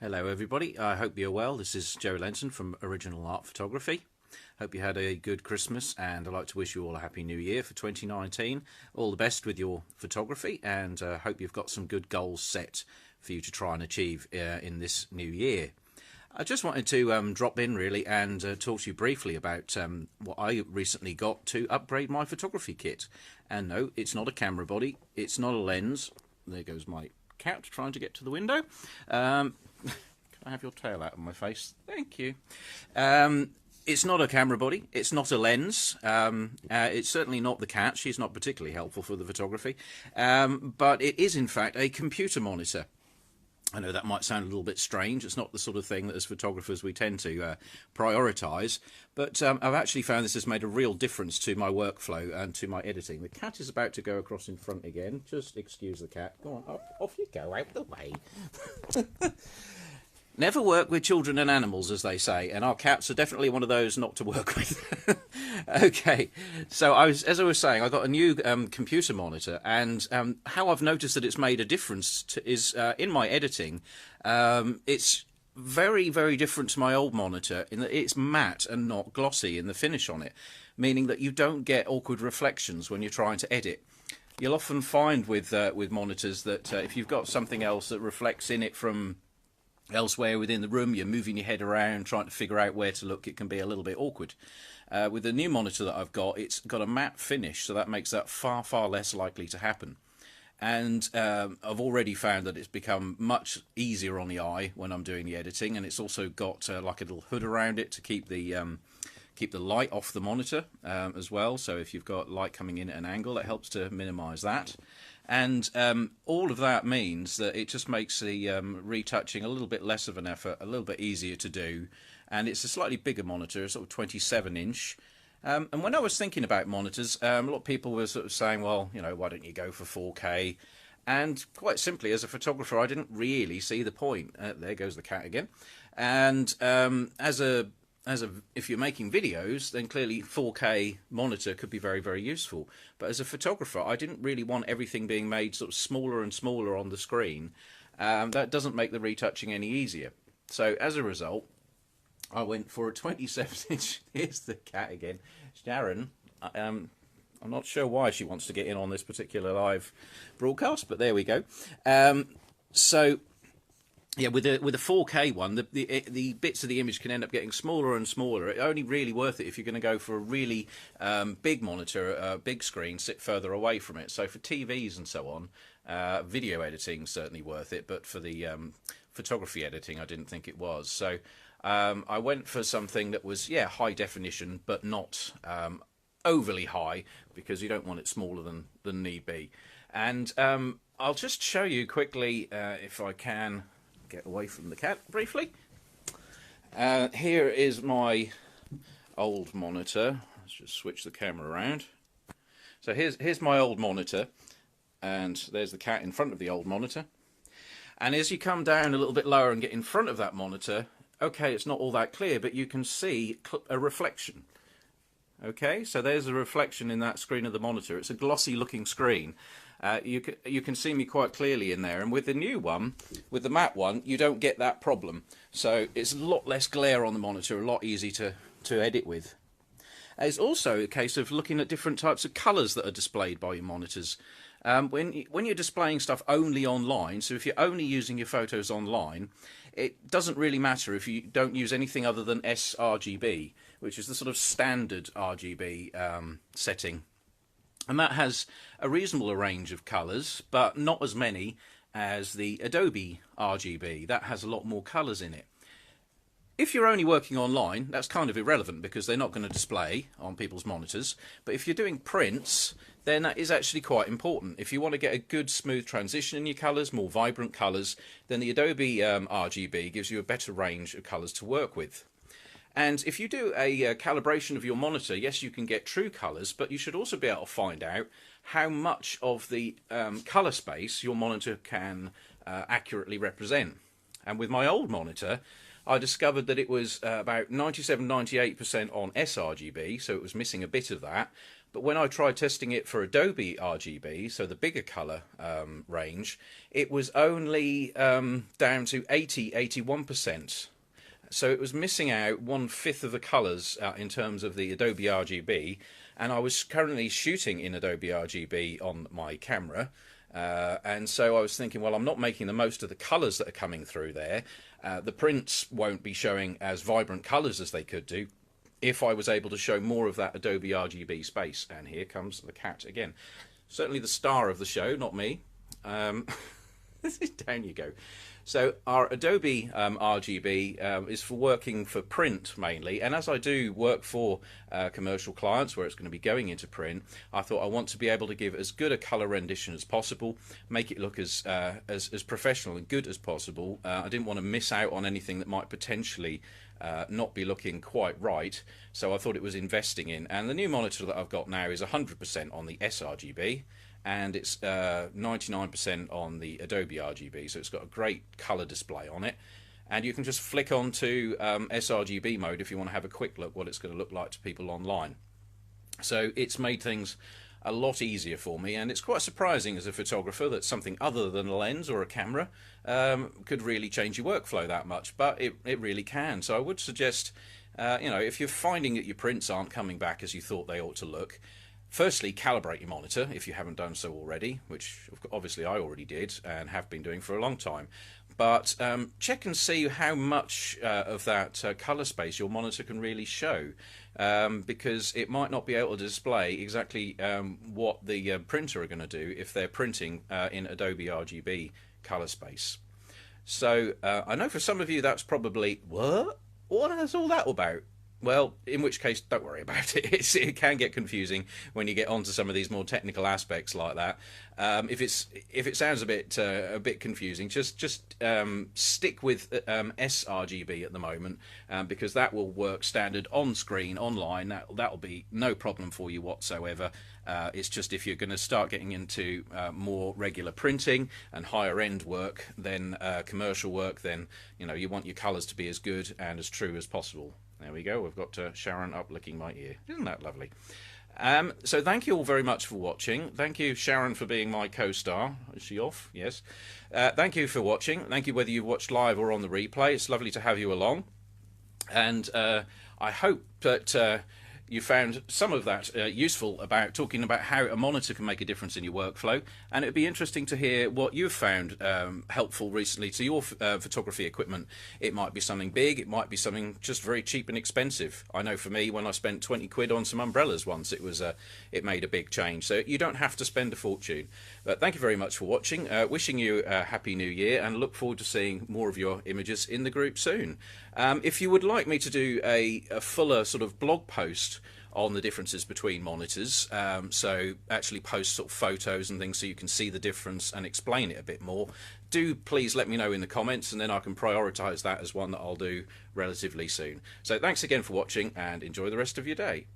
Hello everybody, I hope you're well. This is Joe Lenton from Original Art Photography. Hope you had a good Christmas, and I'd like to wish you all a happy new year for 2019. All the best with your photography, and hope you've got some good goals set for you to try and achieve in this new year. I just wanted to drop in really and talk to you briefly about what I recently got to upgrade my photography kit. And no, it's not a camera body, it's not a lens. There goes my cat trying to get to the window. Can I have your tail out of my face? Thank you. It's not a camera body. It's not a lens. It's certainly not the cat. She's not particularly helpful for the photography. But it is, in fact, a computer monitor. I know that might sound a little bit strange. It's not the sort of thing that as photographers we tend to prioritise. But I've actually found this has made a real difference to my workflow and to my editing. The cat is about to go across in front again. Just excuse the cat. Go on, off you go, out the way. Never work with children and animals, as they say, and our cats are definitely one of those not to work with. Okay, so as I was saying, I got a new computer monitor, and how I've noticed that it's made a difference is in my editing. It's very, very different to my old monitor in that it's matte and not glossy in the finish on it, meaning that you don't get awkward reflections when you're trying to edit. You'll often find with monitors that if you've got something else that reflects in it from elsewhere within the room, you're moving your head around trying to figure out where to look, it can be a little bit awkward. With the new monitor that I've got, it's got a matte finish, so that makes that far less likely to happen. And I've already found that it's become much easier on the eye when I'm doing the editing, and it's also got like a little hood around it to keep the light off the monitor as well. So if you've got light coming in at an angle, it helps to minimize that. And all of that means that it just makes the retouching a little bit less of an effort, a little bit easier to do. And it's a slightly bigger monitor, sort of 27-inch. And when I was thinking about monitors, a lot of people were sort of saying, well, you know, why don't you go for 4K? And quite simply, as a photographer, I didn't really see the point. There goes the cat again. And if you're making videos, then clearly 4K monitor could be very, very useful. But as a photographer, I didn't really want everything being made sort of smaller and smaller on the screen. That doesn't make the retouching any easier. So as a result, I went for a 27-inch. Here's the cat again. Sharon, I'm not sure why she wants to get in on this particular live broadcast, but there we go. So yeah, with a 4K one, the bits of the image can end up getting smaller and smaller. It's only really worth it if you're going to go for a really big monitor, big screen, sit further away from it. So for TVs and so on, video editing certainly worth it, but for the photography editing, I didn't think it was. So I went for something that was, yeah, high definition, but not overly high, because you don't want it smaller than need be. And I'll just show you quickly, if I can get away from the cat briefly. Here is my old monitor. Let's just switch the camera around. So here's my old monitor, and there's the cat in front of the old monitor. And as you come down a little bit lower and get in front of that monitor, okay, it's not all that clear, but you can see a reflection. Okay, so there's a reflection in that screen of the monitor. It's a glossy looking screen. You can see me quite clearly in there, and with the new one, with the matte one, you don't get that problem. So it's a lot less glare on the monitor, a lot easier to edit with. It's also a case of looking at different types of colours that are displayed by your monitors. When you're displaying stuff only online, so if you're only using your photos online, it doesn't really matter if you don't use anything other than sRGB, which is the sort of standard RGB setting. And that has a reasonable range of colours, but not as many as the Adobe RGB. That has a lot more colours in it. If you're only working online, that's kind of irrelevant because they're not going to display on people's monitors. But if you're doing prints, then that is actually quite important. If you want to get a good smooth transition in your colours, more vibrant colours, then the Adobe RGB gives you a better range of colours to work with. And if you do a calibration of your monitor, yes, you can get true colours, but you should also be able to find out how much of the colour space your monitor can accurately represent. And with my old monitor, I discovered that it was about 97-98% on sRGB, so it was missing a bit of that, But when I tried testing it for Adobe RGB, so the bigger color range, it was only down to 81%. So it was missing out 1/5 of the colours in terms of the Adobe RGB, and I was currently shooting in Adobe RGB on my camera, and so I was thinking, well, I'm not making the most of the colours that are coming through there. The prints won't be showing as vibrant colours as they could do if I was able to show more of that Adobe RGB space. And here comes the cat again. Certainly the star of the show, not me. Down you go. So our Adobe RGB is for working for print mainly, and as I do work for commercial clients where it's going to be going into print, I thought I want to be able to give as good a colour rendition as possible, make it look as professional and good as possible. I didn't want to miss out on anything that might potentially not be looking quite right, so I thought it was investing in. And the new monitor that I've got now is 100% on the sRGB, and it's 99% on the Adobe RGB, so it's got a great color display on it, and you can just flick on to sRGB mode if you want to have a quick look what it's going to look like to people online. So it's made things a lot easier for me, and it's quite surprising as a photographer that something other than a lens or a camera could really change your workflow that much, but it really can. So I would suggest, if you're finding that your prints aren't coming back as you thought they ought to look, firstly, calibrate your monitor if you haven't done so already, which obviously I already did and have been doing for a long time. But check and see how much of that colour space your monitor can really show, because it might not be able to display exactly what the printer are going to do if they're printing in Adobe RGB colour space. So I know for some of you that's probably, what is all that about? Well, in which case, don't worry about it. It can get confusing when you get onto some of these more technical aspects like that. If it sounds a bit confusing, just stick with sRGB at the moment, because that will work standard on screen online. That'll be no problem for you whatsoever. It's just if you're going to start getting into more regular printing and higher end work, then commercial work, then you want your colours to be as good and as true as possible. There we go, we've got Sharon up licking my ear. Isn't that lovely? So thank you all very much for watching. Thank you, Sharon, for being my co-star. Is she off? Yes. Thank you for watching. Thank you whether you've watched live or on the replay. It's lovely to have you along. And I hope that you found some of that useful about talking about how a monitor can make a difference in your workflow, and it'd be interesting to hear what you've found helpful recently to your photography equipment. It might be something big, it might be something just very cheap and expensive. I know for me, when I spent 20 quid on some umbrellas once, it made a big change. So you don't have to spend a fortune. But thank you very much for watching. Wishing you a happy new year, and look forward to seeing more of your images in the group soon. If you would like me to do a fuller sort of blog post on the differences between monitors, so actually post sort of photos and things so you can see the difference and explain it a bit more, do please let me know in the comments, and then I can prioritise that as one that I'll do relatively soon. So thanks again for watching, and enjoy the rest of your day.